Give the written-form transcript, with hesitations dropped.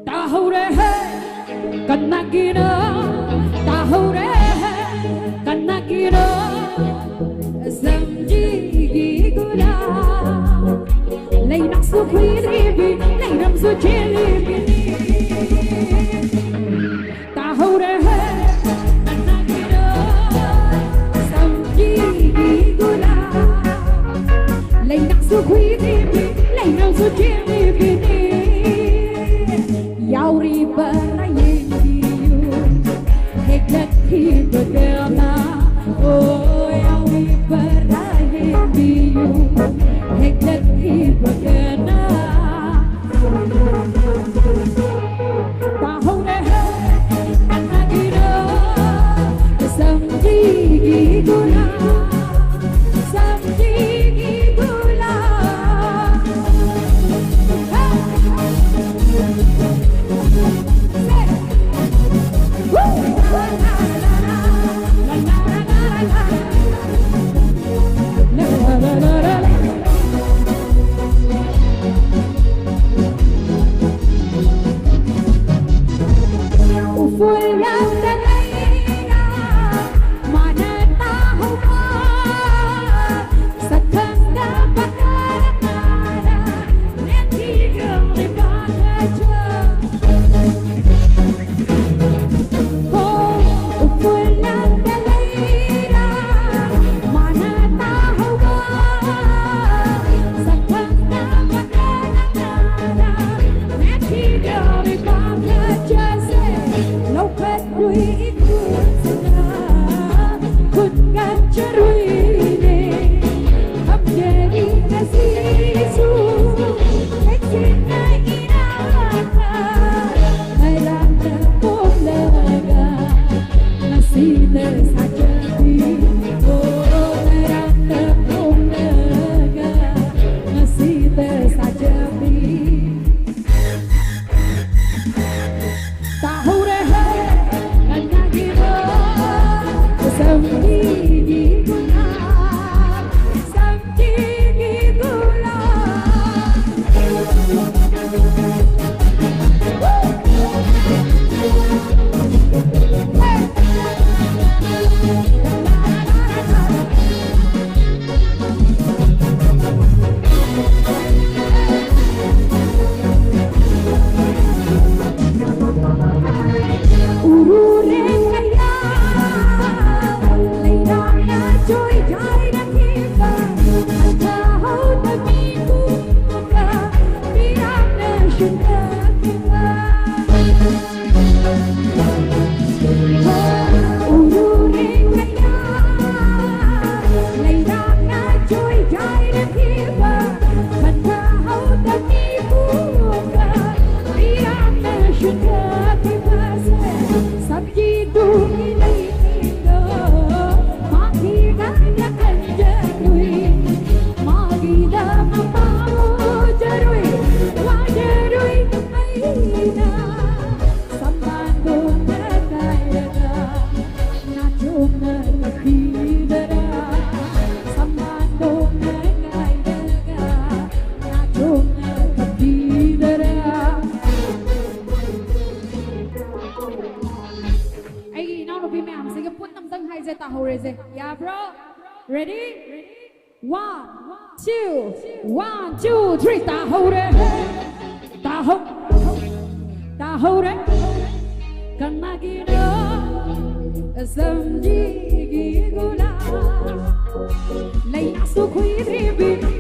tahu deh kena gina tahu deh kena gina zamji gula lay naqsu khiribi lay ramzu jelibi tahu deh kena gina zamji gula lay naqsu khiribi lay ramzu jelibi Yauri barayin diyu heklat hibagana oh yauri barayin diyu heklat hibagana tahu deh anagina samji gula samji gula Yeah, bro. Ready? 1, 2, 1, 2, 3. Tahu deh, tahu deh. Kena gina, samji gula, lay naqsu khiribi.